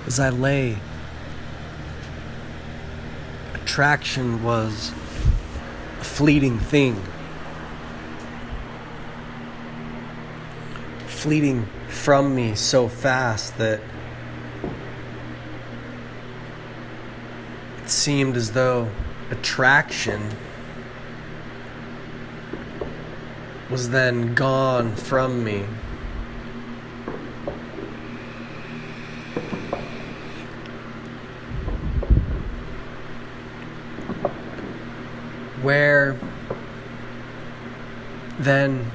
As I lay, attraction was a fleeting thing. Fleeting from me so fast that it seemed as though attraction was then gone from me. Where then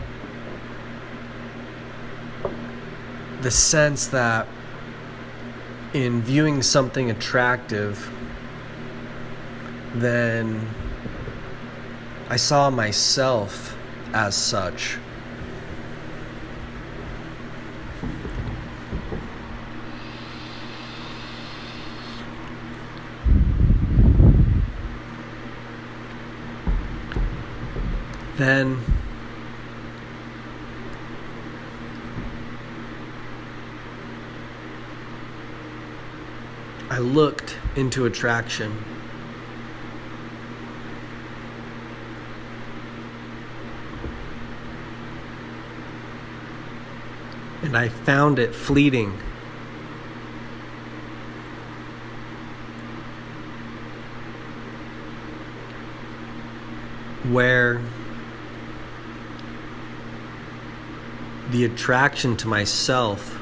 the sense that in viewing something attractive, then I saw myself as such. Then I looked into attraction. And I found it fleeting. Where the attraction to myself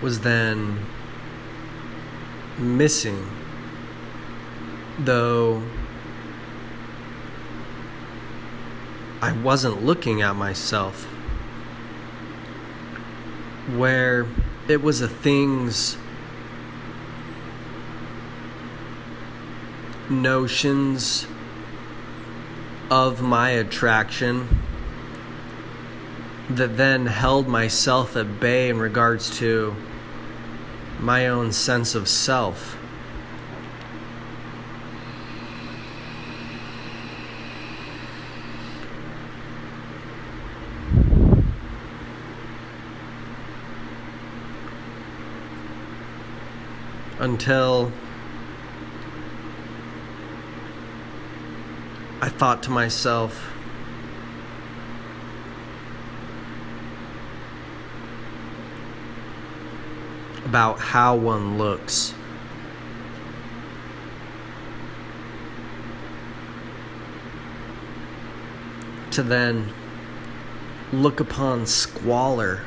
was then missing, though I wasn't looking at myself. Where it was a thing's notions of my attraction that then held myself at bay in regards to my own sense of self. Until I thought to myself, about how one looks. To then look upon squalor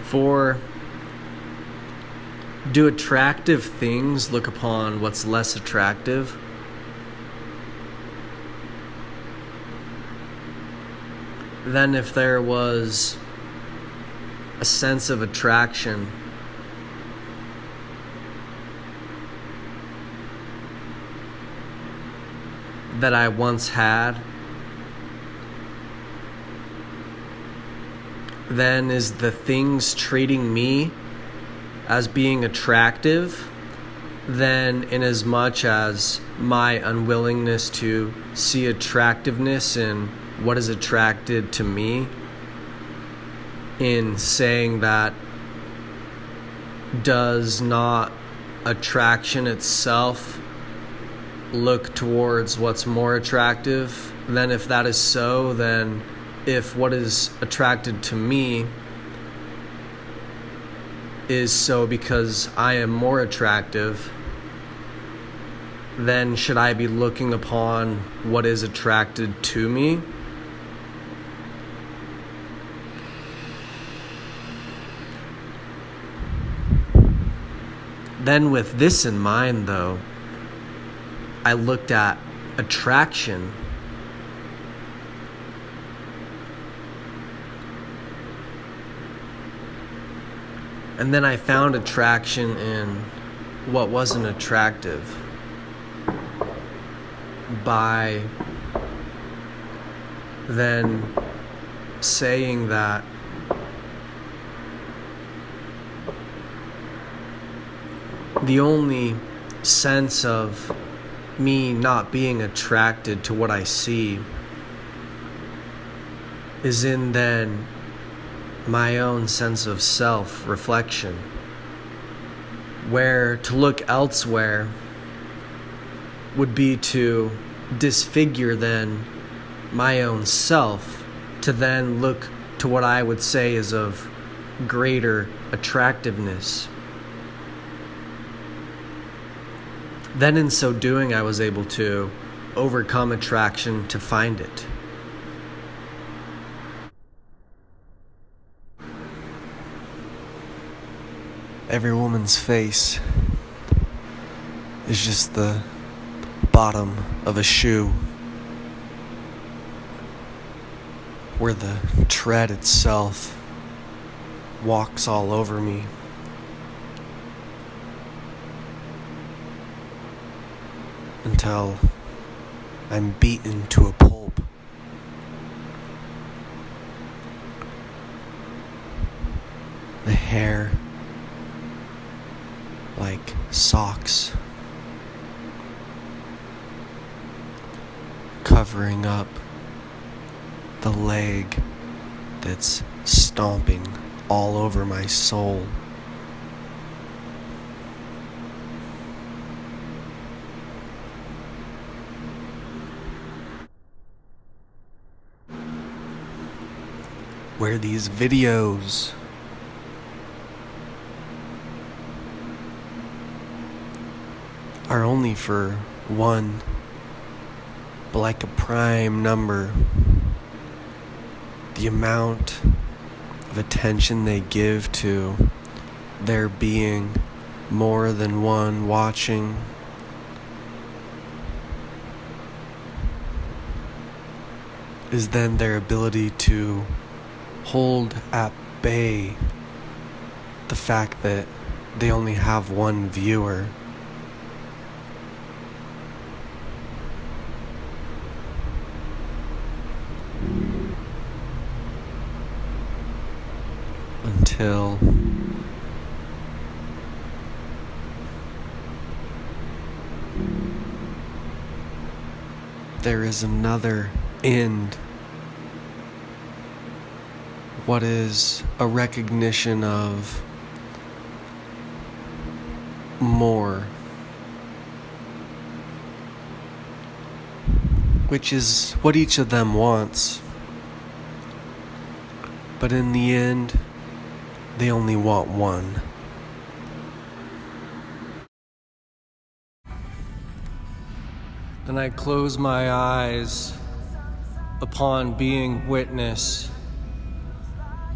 for do attractive things look upon what's less attractive? Then if there was a sense of attraction that I once had, then is the things treating me as being attractive, then in as much as my unwillingness to see attractiveness in what is attracted to me, in saying that does not attraction itself look towards what's more attractive? Then if that is so, then if what is attracted to me is so because I am more attractive, then should I be looking upon what is attracted to me? Then with this in mind, though, I looked at attraction. And then I found attraction in what wasn't attractive by then saying that the only sense of me not being attracted to what I see is in then my own sense of self-reflection, where to look elsewhere would be to disfigure then my own self, to then look to what I would say is of greater attractiveness. Then in so doing, I was able to overcome attraction to find it. Every woman's face is just the bottom of a shoe, where the tread itself walks all over me. Until I'm beaten to a pulp. The hair, like socks, covering up the leg that's stomping all over my soul. Where these videos are only for one, but like a prime number, the amount of attention they give to there being more than one watching is then their ability to hold at bay the fact that they only have one viewer. Until there is another end. What is a recognition of more, which is what each of them wants. But in the end, they only want one. Then I close my eyes upon being witness,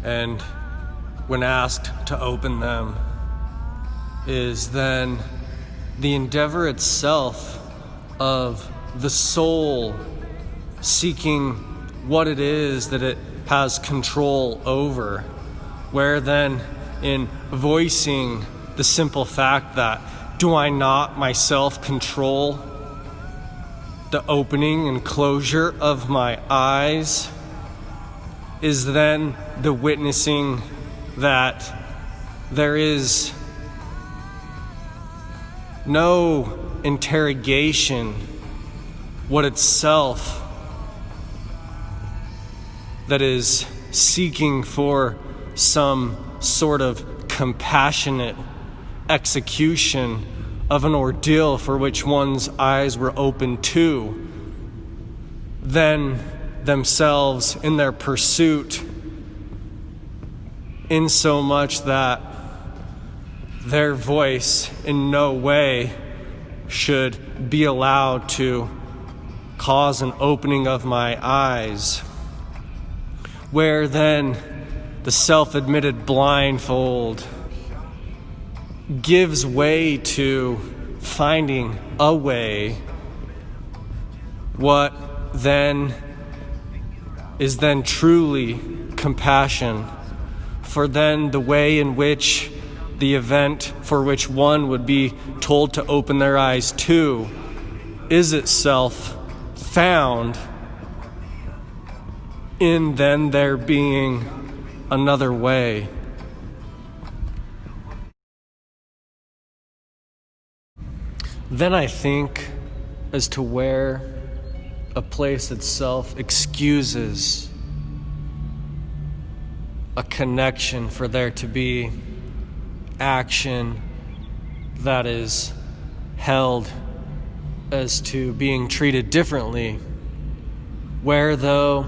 and when asked to open them, is then the endeavor itself of the soul seeking what it is that it has control over, where then in voicing the simple fact that do I not myself control the opening and closure of my eyes, is then the witnessing that there is no interrogation, what itself that is seeking for some sort of compassionate execution of an ordeal for which one's eyes were open to, then themselves in their pursuit, in so much that their voice in no way should be allowed to cause an opening of my eyes, where then the self-admitted blindfold gives way to finding a way, what then is then truly compassion, for then the way in which the event for which one would be told to open their eyes to is itself found in then there being another way. then I think as to where a place itself excuses a connection for there to be action that is held as to being treated differently, where though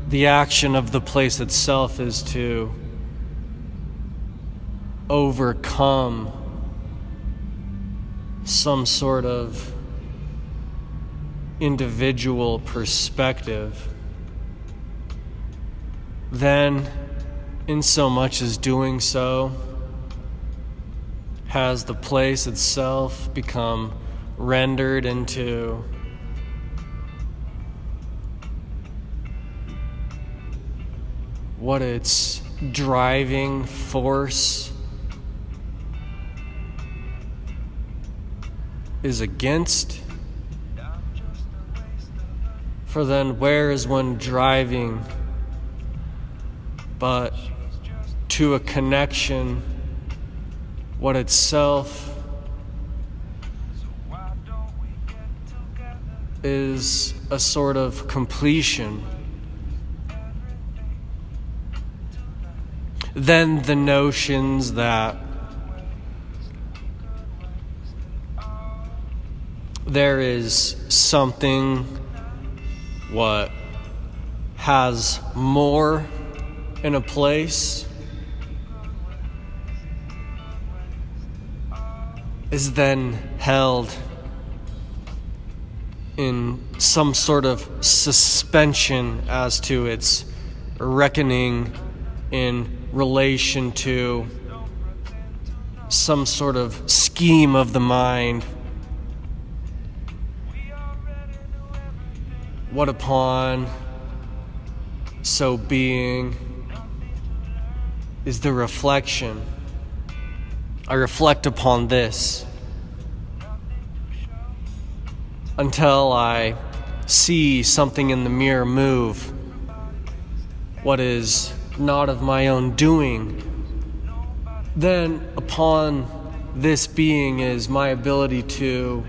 the action of the place itself is to overcome some sort of individual perspective, then in so much as doing so has the place itself become rendered into what its driving force is against. For then where is one driving but to a connection what itself is a sort of completion? Then the notions that there is something what has more in a place is then held in some sort of suspension as to its reckoning in relation to some sort of scheme of the mind, what upon so being is the reflection. I reflect upon this until I see something in the mirror move, what is not of my own doing. Then upon this being is my ability to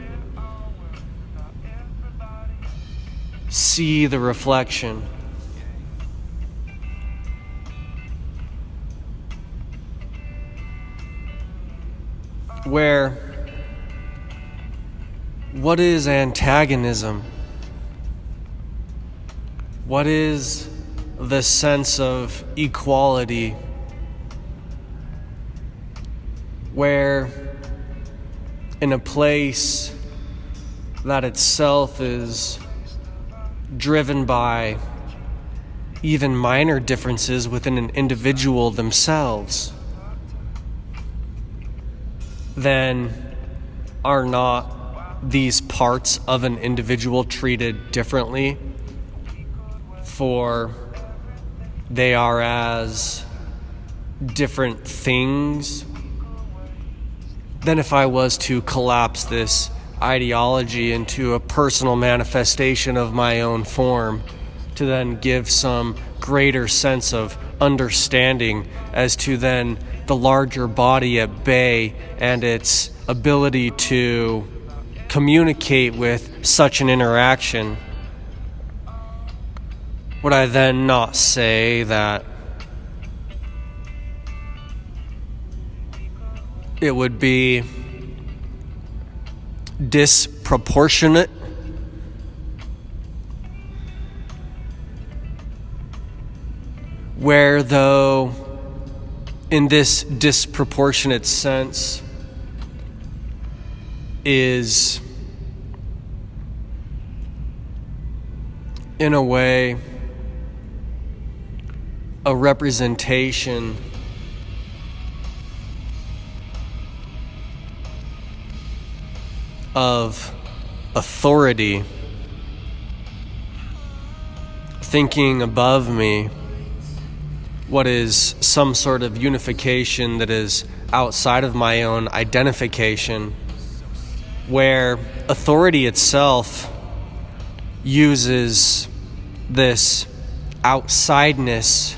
see the reflection. Where what is antagonism? What is the sense of equality? Where in a place that itself is driven by even minor differences within an individual themselves, then are not these parts of an individual treated differently, for they are as different things? Then if I was to collapse this ideology into a personal manifestation of my own form, to then give some greater sense of understanding as to then the larger body at bay and its ability to communicate with such an interaction, would I then not say that it would be disproportionate? Where though in this disproportionate sense is in a way a representation of authority thinking above me, what is some sort of unification that is outside of my own identification, where authority itself uses this outsideness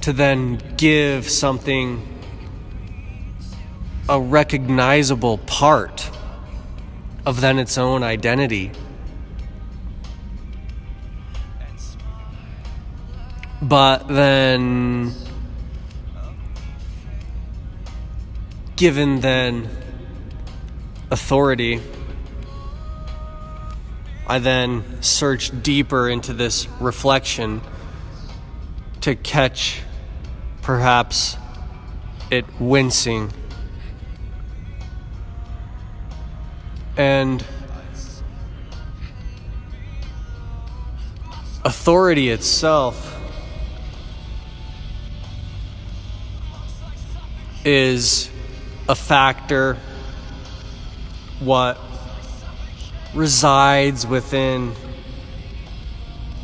to then give something a recognizable part of then its own identity. But then, given then authority, I then search deeper into this reflection to catch perhaps it wincing. And authority itself is a factor, what resides within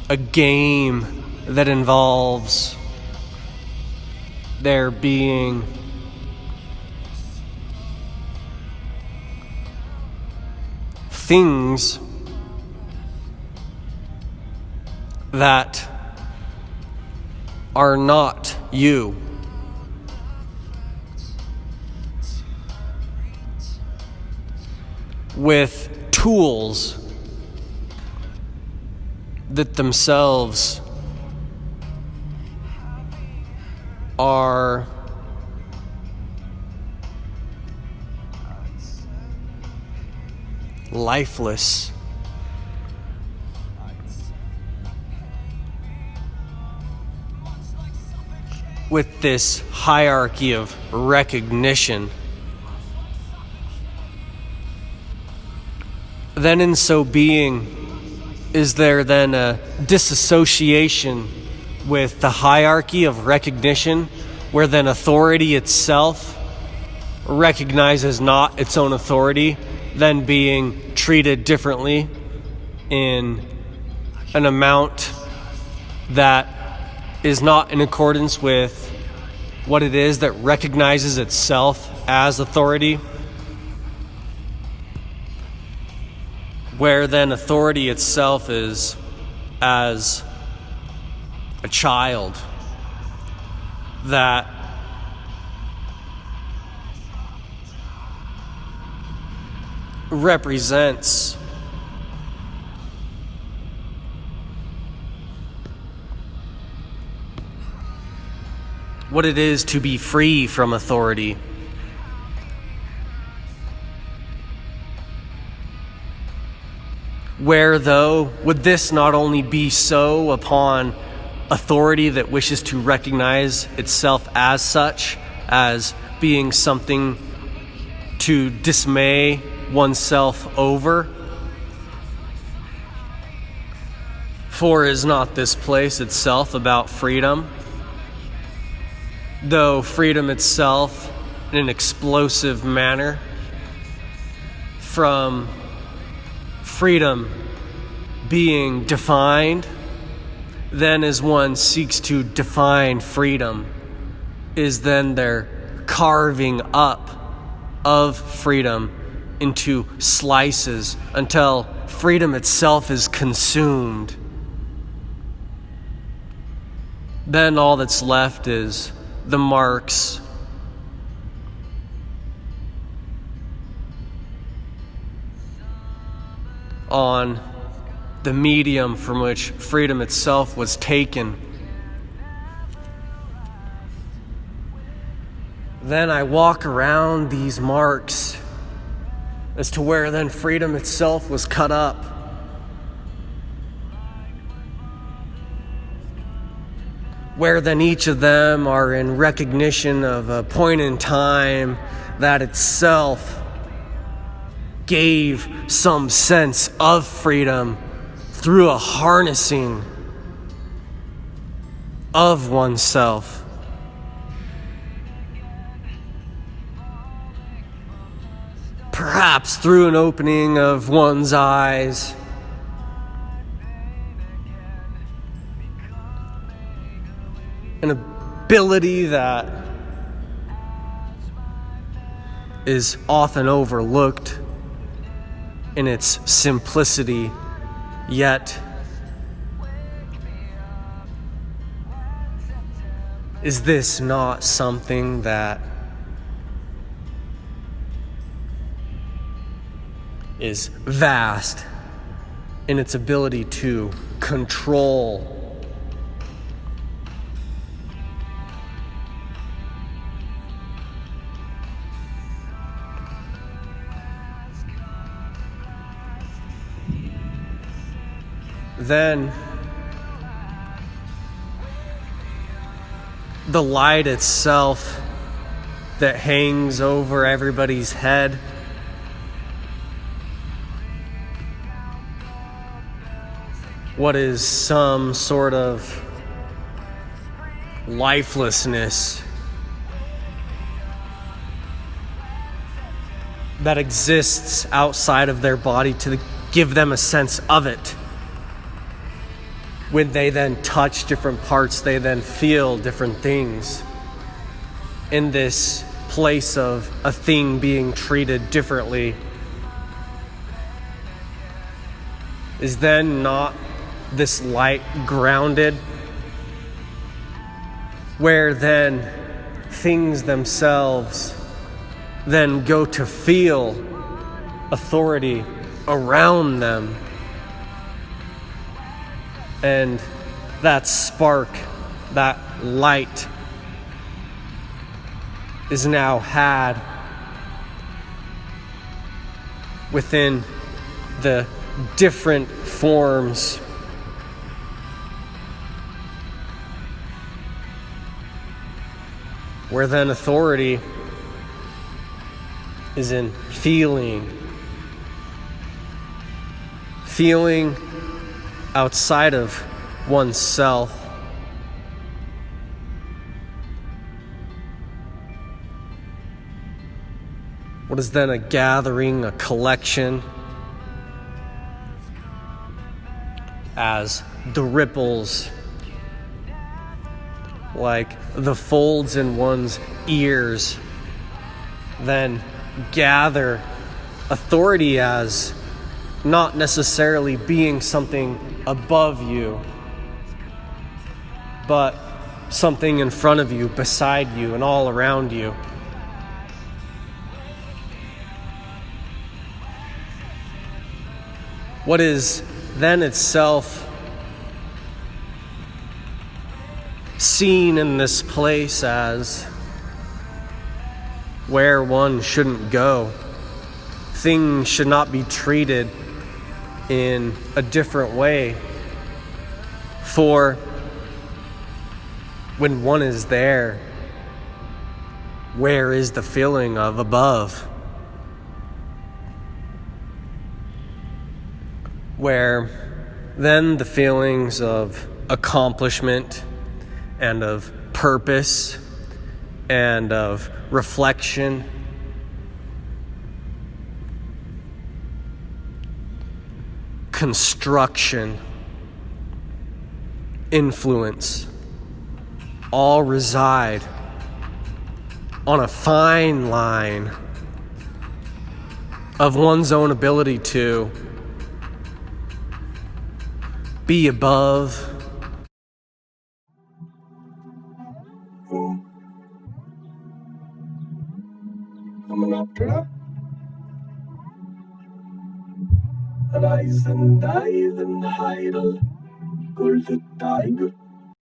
a game that involves there being things that are not you. With tools that themselves are lifeless. With this hierarchy of recognition, then in so being, is there then a disassociation with the hierarchy of recognition, where then authority itself recognizes not its own authority, then being treated differently in an amount that is not in accordance with what it is that recognizes itself as authority? Where then authority itself is as a child that represents what it is to be free from authority. Where, though, would this not only be so upon authority that wishes to recognize itself as such, as being something to dismay oneself over? For is not this place itself about freedom? Though freedom itself, in an explosive manner, from freedom being defined, then as one seeks to define freedom, is then their carving up of freedom into slices until freedom itself is consumed. Then all that's left is the marks on the medium from which freedom itself was taken. Then I walk around these marks as to where then freedom itself was cut up. Where then each of them are in recognition of a point in time that itself gave some sense of freedom through a harnessing of oneself. Perhaps through an opening of one's eyes, an ability that is often overlooked in its simplicity, yet is this not something that is vast in its ability to control. Then the light itself that hangs over everybody's head, what is some sort of lifelessness that exists outside of their body to give them a sense of it. When they then touch different parts, they then feel different things. In this place of a thing being treated differently, is then not this light grounded, where then things themselves then go to feel authority around them? And that spark, that light, is now had within the different forms where then authority is in feeling outside of oneself. What is then a gathering, a collection, as the ripples, like the folds in one's ears, then gather authority as not necessarily being something above you, but something in front of you, beside you, and all around you. What is then itself seen in this place as where one shouldn't go. Things should not be treated in a different way. For when one is there, where is the feeling of above? Where then the feelings of accomplishment and of purpose and of reflection, construction, influence, all reside on a fine line of one's own ability to be above Rise and dive and hidle, guldet tiger,